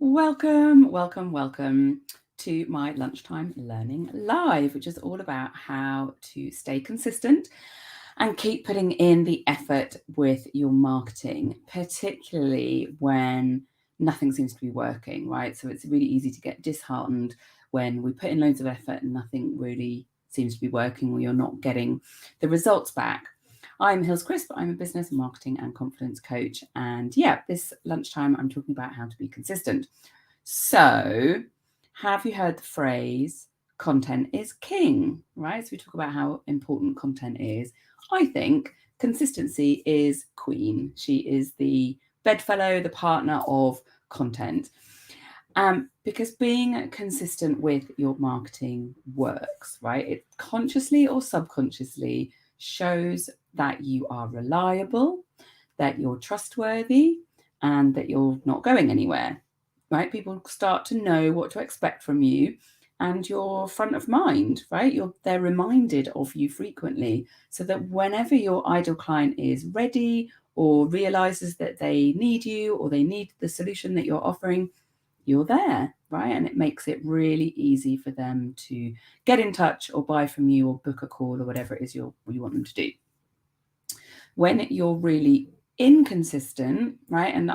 Welcome to my Lunchtime Learning Live, which is all about how to stay consistent and keep putting in the effort with your marketing, particularly when nothing seems to be working, right? So it's really easy to get disheartened when we put in loads of effort and nothing really seems to be working, or you're not getting the results back. I'm Hills Crisp. I'm a business, marketing, and confidence coach. And yeah, this lunchtime, I'm talking about how to be consistent. So, have you heard the phrase content is king, right? So, we talk about how important content is. I think consistency is queen. She is the bedfellow, the partner of content. Because being consistent with your marketing works, right? It consciously or subconsciously shows that you are reliable, that you're trustworthy, and that you're not going anywhere, right? People start to know what to expect from you, and you're front of mind, right? They're reminded of you frequently, so that whenever your ideal client is ready or realizes that they need you or they need the solution that you're offering, you're there, right? And it makes it really easy for them to get in touch or buy from you or book a call or whatever it is you want them to do. When you're really inconsistent, right? And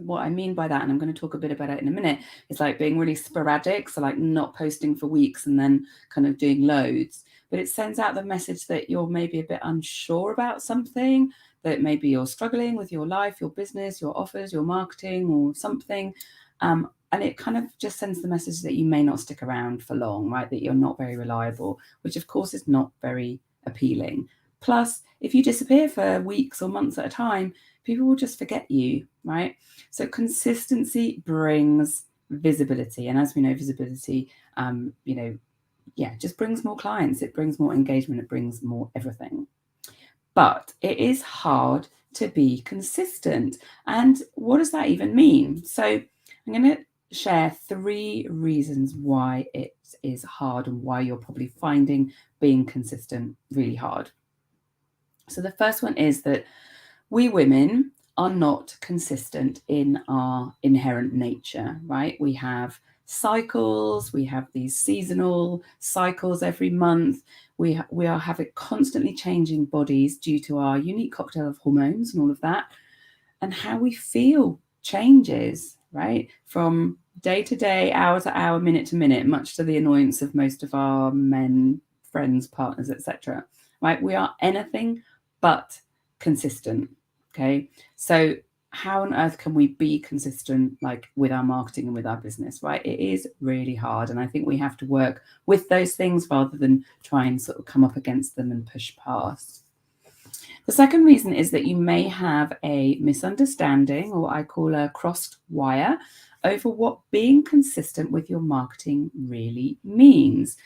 what I mean by that, and I'm going to talk a bit about it in a minute, is like being really sporadic. So like not posting for weeks and then kind of doing loads. But it sends out the message that you're maybe a bit unsure about something, that maybe you're struggling with your life, your business, your offers, your marketing or something. And it kind of just sends the message that you may not stick around for long, right? That you're not very reliable, which of course is not very appealing. Plus, if you disappear for weeks or months at a time, people will just forget you, right? So consistency brings visibility. And as we know, visibility, just brings more clients. It brings more engagement. It brings more everything. But it is hard to be consistent. And what does that even mean? So I'm going to share 3 reasons why it is hard and why you're probably finding being consistent really hard. So the first one is that we women are not consistent in our inherent nature, right? We have cycles, we have these seasonal cycles every month. We are having constantly changing bodies due to our unique cocktail of hormones and all of that. And how we feel changes, right? From day to day, hour to hour, minute to minute, much to the annoyance of most of our men, friends, partners, etc. Right? We are anything but consistent. Okay. So how on earth can we be consistent like with our marketing and with our business, right? It is really hard. And I think we have to work with those things rather than try and sort of come up against them and push past. The second reason is that you may have a misunderstanding, or what I call a crossed wire, over what being consistent with your marketing really means.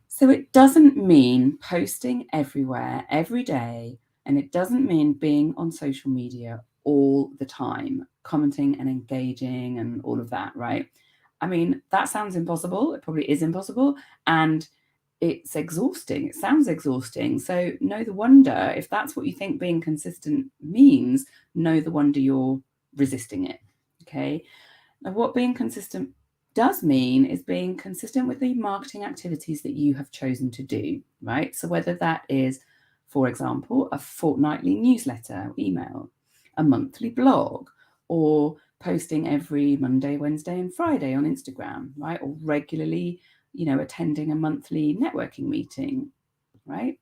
So it doesn't mean posting everywhere, every day, and it doesn't mean being on social media all the time, commenting and engaging and all of that, right? I mean, that sounds impossible. It probably is impossible. And it's exhausting. It sounds exhausting. So no wonder, if that's what you think being consistent means, no wonder you're resisting it. Okay. Now, what being consistent does mean is being consistent with the marketing activities that you have chosen to do, right? So whether that is, for example, a fortnightly newsletter, email, a monthly blog, or posting every Monday, Wednesday, and Friday on Instagram, right? Or regularly, attending a monthly networking meeting, right?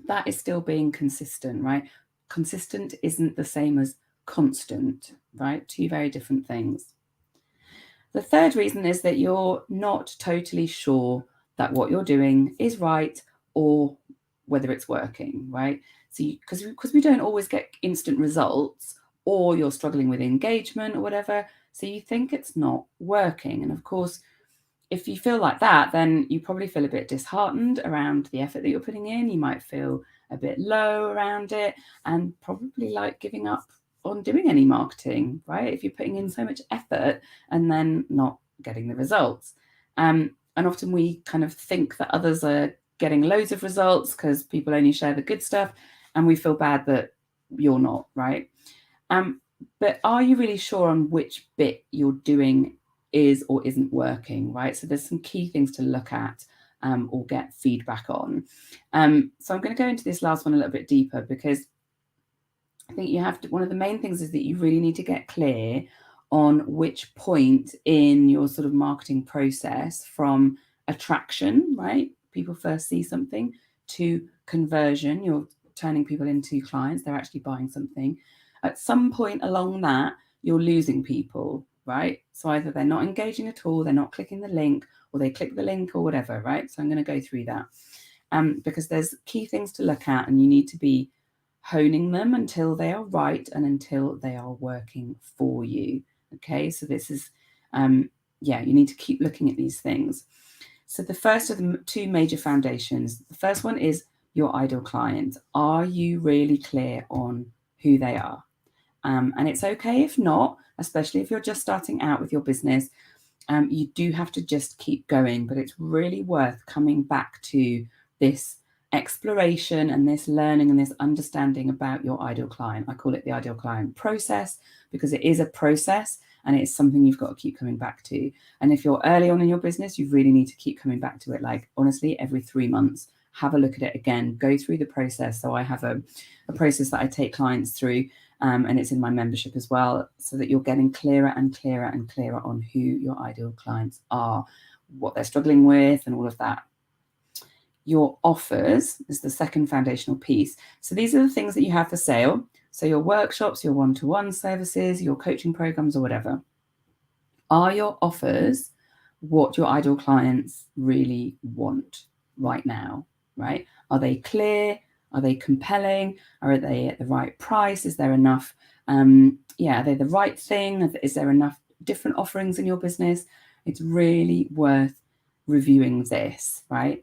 That is still being consistent, right? Consistent isn't the same as constant, right? 2 very different things. The third reason is that you're not totally sure that what you're doing is right or whether it's working, right? So because we don't always get instant results, or you're struggling with engagement or whatever, so you think it's not working. And of course, if you feel like that, then you probably feel a bit disheartened around the effort that you're putting in. You might feel a bit low around it and probably like giving up on doing any marketing, right? If you're putting in so much effort and then not getting the results. And often we kind of think that others are getting loads of results because people only share the good stuff, and we feel bad that you're not, right? But are you really sure on which bit you're doing is or isn't working, right? So there's some key things to look at or get feedback on. So I'm going to go into this last one a little bit deeper, because I think you have to, one of the main things is that you really need to get clear on which point in your sort of marketing process, from attraction, right? People first see something, to conversion, you're turning people into clients, they're actually buying something. At some point along that, you're losing people, right? So either they're not engaging at all, they're not clicking the link, or they click the link or whatever, right? So I'm going to go through that because there's key things to look at, and you need to be honing them until they are right and until they are working for you. Okay, so this is, you need to keep looking at these things. So the first of the two major foundations, the first one is your ideal client. Are you really clear on who they are? And it's okay if not, especially if you're just starting out with your business. You do have to just keep going, but it's really worth coming back to this exploration and this learning and this understanding about your ideal client. I call it the ideal client process, because it is a process and it's something you've got to keep coming back to. And if you're early on in your business, you really need to keep coming back to it. Like, honestly, every 3 months, have a look at it again, go through the process. So I have a process that I take clients through, and it's in my membership as well, so that you're getting clearer and clearer and clearer on who your ideal clients are, what they're struggling with, and all of that. Your offers is the second foundational piece. So these are the things that you have for sale. So your workshops, your one-to-one services, your coaching programs, or whatever. Are your offers what your ideal clients really want right now, right? Are they clear? Are they compelling? Are they at the right price? Is there enough? Are they the right thing? Is there enough different offerings in your business? It's really worth reviewing this, right?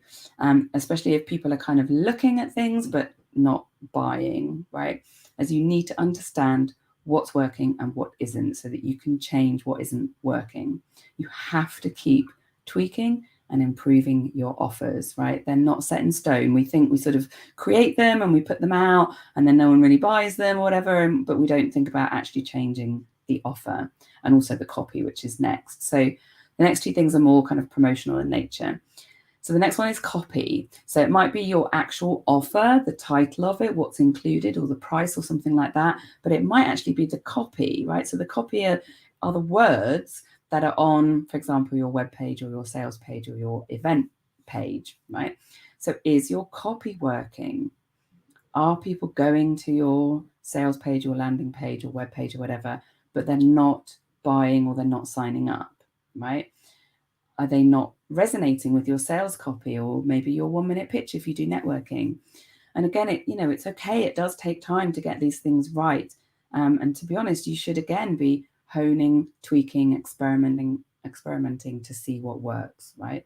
Especially if people are kind of looking at things but not buying, right? As you need to understand what's working and what isn't, so that you can change what isn't working. You have to keep tweaking and improving your offers, right? They're not set in stone. We think we sort of create them and we put them out and then no one really buys them or whatever, but we don't think about actually changing the offer and also the copy, which is next. So the next two things are more kind of promotional in nature. So the next one is copy. So it might be your actual offer, the title of it, what's included, or the price or something like that, but it might actually be the copy, right? So the copy are the words that are on, for example, your web page or your sales page or your event page, right? So is your copy working? Are people going to your sales page or landing page or web page or whatever, but they're not buying or they're not signing up, right? Are they not resonating with your sales copy, or maybe your 1-minute pitch if you do networking? And again, it's okay. It does take time to get these things right. And to be honest, you should again be honing, tweaking, experimenting to see what works, right?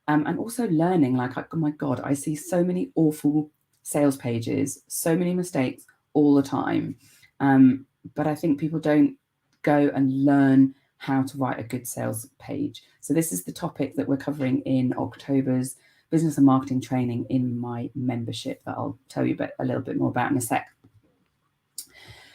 And also learning, like, oh my God, I see so many awful sales pages, so many mistakes all the time. But I think people don't go and learn how to write a good sales page. So this is the topic that we're covering in October's business and marketing training in my membership that I'll tell you a little bit more about in a sec.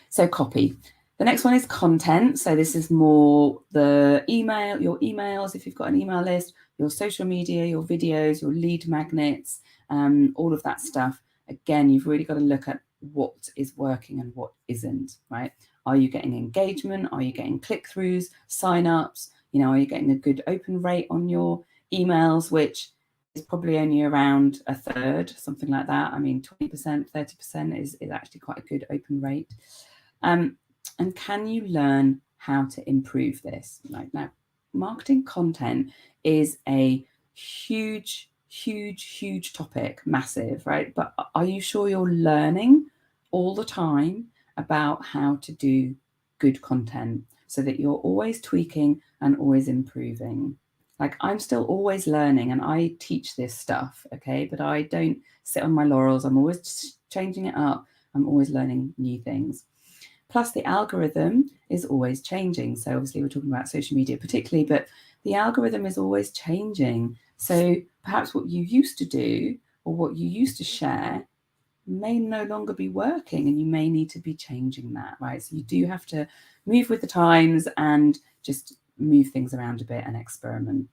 So copy. The next one is content. So this is more your emails, if you've got an email list, your social media, your videos, your lead magnets, all of that stuff. Again, you've really got to look at what is working and what isn't, right? Are you getting engagement? Are you getting click-throughs, sign-ups? Are you getting a good open rate on your emails, which is probably only around a third, something like that. I mean, 20%, 30% is actually quite a good open rate. And can you learn how to improve this? Right now, marketing content is a huge topic, massive, right? But are you sure you're learning all the time about how to do good content, so that you're always tweaking and always improving? Like, I'm still always learning and I teach this stuff, okay? But I don't sit on my laurels. I'm always changing it up. I'm always learning new things. Plus, the algorithm is always changing. So obviously we're talking about social media particularly, but the algorithm is always changing. So perhaps what you used to do or what you used to share may no longer be working, and you may need to be changing that, right? So you do have to move with the times and just move things around a bit and experiment.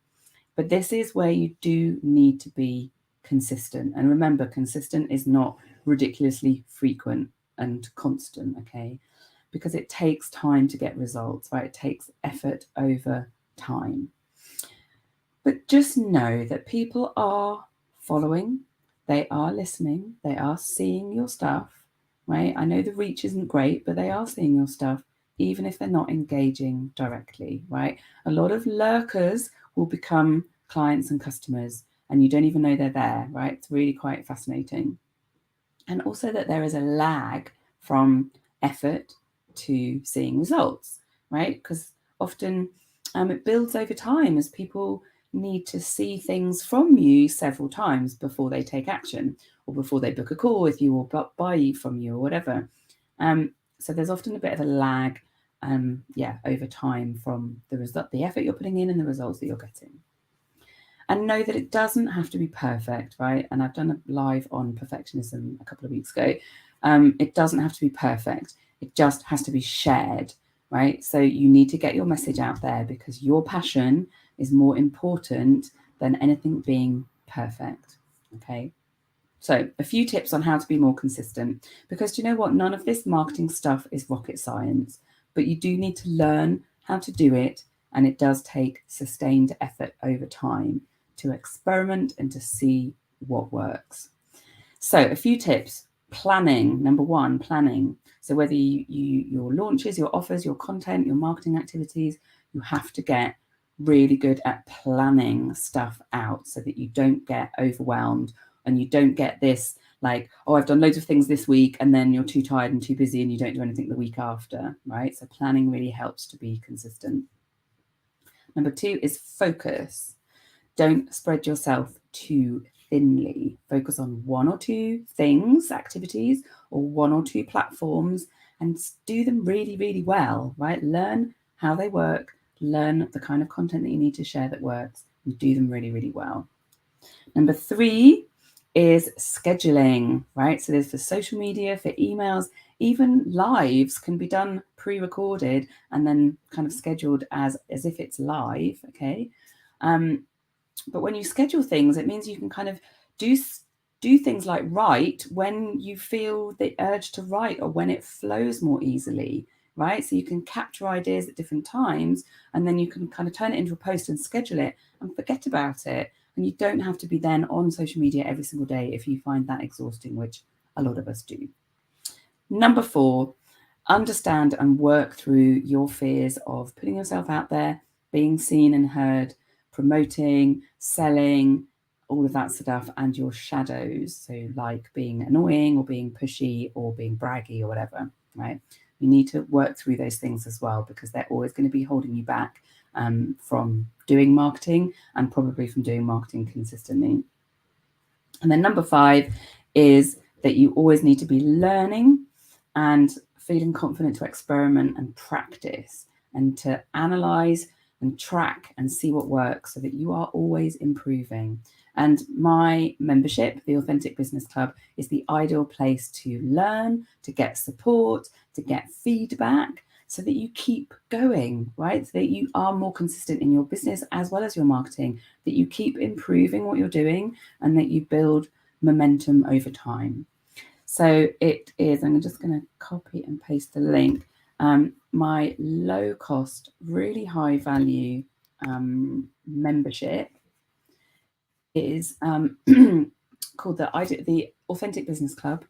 But this is where you do need to be consistent. And remember, consistent is not ridiculously frequent and constant, okay? Because it takes time to get results, right? It takes effort over time. But just know that people are following, they are listening, they are seeing your stuff, right? I know the reach isn't great, but they are seeing your stuff, even if they're not engaging directly, right? A lot of lurkers will become clients and customers, and you don't even know they're there, right? It's really quite fascinating. And also that there is a lag from effort to seeing results, right? Because often it builds over time as people need to see things from you several times before they take action, or before they book a call with you, or buy from you, or whatever. So there's often a bit of a lag, over time from the effort you're putting in and the results that you're getting. And know that it doesn't have to be perfect, right? And I've done a live on perfectionism a couple of weeks ago. It doesn't have to be perfect. It just has to be shared, right? So you need to get your message out there, because your passion is more important than anything being perfect, okay? So a few tips on how to be more consistent, because do you know what? None of this marketing stuff is rocket science, but you do need to learn how to do it. And it does take sustained effort over time to experiment and to see what works. So a few tips. Planning. Number one, planning. So whether your launches, your offers, your content, your marketing activities, you have to get really good at planning stuff out so that you don't get overwhelmed and you don't get this like, oh, I've done loads of things this week, and then you're too tired and too busy and you don't do anything the week after, right? So planning really helps to be consistent. Number two is focus. Don't spread yourself too thinly. Focus on one or two things, activities, or one or two platforms, and do them really, really well, right? Learn how they work, learn the kind of content that you need to share that works, and do them really, really well. Number three is scheduling, right? So there's for social media, for emails, even lives can be done pre-recorded and then kind of scheduled as if it's live, okay? But when you schedule things, it means you can kind of do things like write when you feel the urge to write, or when it flows more easily, right? So you can capture ideas at different times, and then you can kind of turn it into a post and schedule it and forget about it. And you don't have to be then on social media every single day if you find that exhausting, which a lot of us do. Number four, understand and work through your fears of putting yourself out there, being seen and heard, promoting, selling, all of that stuff, and your shadows. So like being annoying or being pushy or being braggy or whatever, right? You need to work through those things as well, because they're always going to be holding you back from doing marketing, and probably from doing marketing consistently. And then number five is that you always need to be learning and feeling confident to experiment and practice, and to analyze and track and see what works, so that you are always improving. And my membership, the Authentic Business Club, is the ideal place to learn, to get support, to get feedback, so that you keep going, right? So that you are more consistent in your business as well as your marketing, that you keep improving what you're doing, and that you build momentum over time. So it is, I'm just going to copy and paste the link. My low cost, really high value membership is called the Authentic Business Club,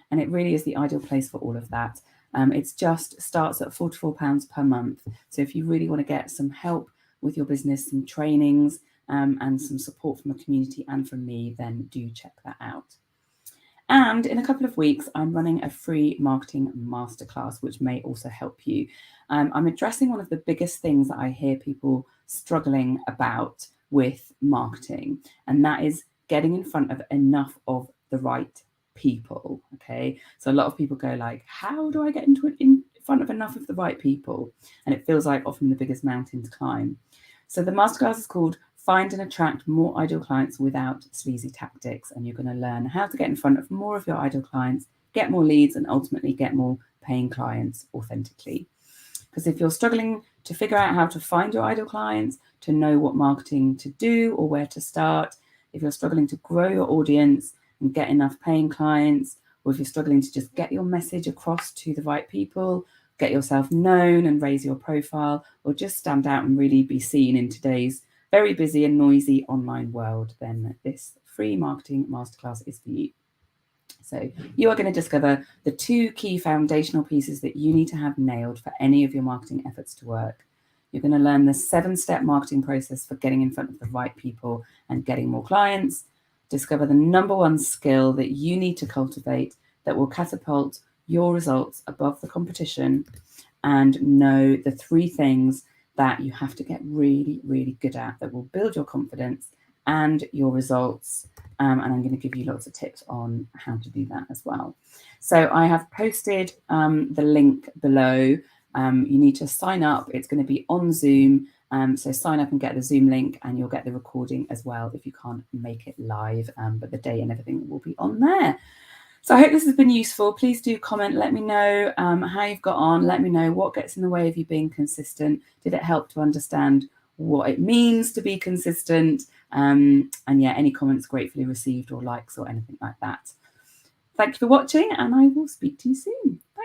and it really is the ideal place for all of that. It just starts at £44 per month. So if you really want to get some help with your business, some trainings, and some support from the community and from me, then do check that out. And in a couple of weeks, I'm running a free marketing masterclass, which may also help you. I'm addressing one of the biggest things that I hear people struggling about with marketing, and that is getting in front of enough of the right people. Okay, so a lot of people go like, how do I get in front of enough of the right people? And it feels like often the biggest mountain to climb. So the masterclass is called Find and Attract More Ideal Clients Without Sleazy Tactics. And you're going to learn how to get in front of more of your ideal clients, get more leads, and ultimately get more paying clients authentically. Because if you're struggling to figure out how to find your ideal clients, to know what marketing to do or where to start, if you're struggling to grow your audience and get enough paying clients, or if you're struggling to just get your message across to the right people, get yourself known and raise your profile, or just stand out and really be seen in today's very busy and noisy online world, then this free marketing masterclass is for you. So you are going to discover the 2 key foundational pieces that you need to have nailed for any of your marketing efforts to work. You're going to learn the 7-step marketing process for getting in front of the right people and getting more clients. Discover the number 1 skill that you need to cultivate that will catapult your results above the competition, and know the 3 things that you have to get really, really good at that will build your confidence and your results. And I'm going to give you lots of tips on how to do that as well. So I have posted the link below. You need to sign up. It's going to be on Zoom. So sign up and get the Zoom link, and you'll get the recording as well if you can't make it live. But the date and everything will be on there. So I hope this has been useful. Please do comment. Let me know how you've got on. Let me know what gets in the way of you being consistent. Did it help to understand what it means to be consistent? And yeah, any comments gratefully received, or likes or anything like that. Thank you for watching, and I will speak to you soon. Bye.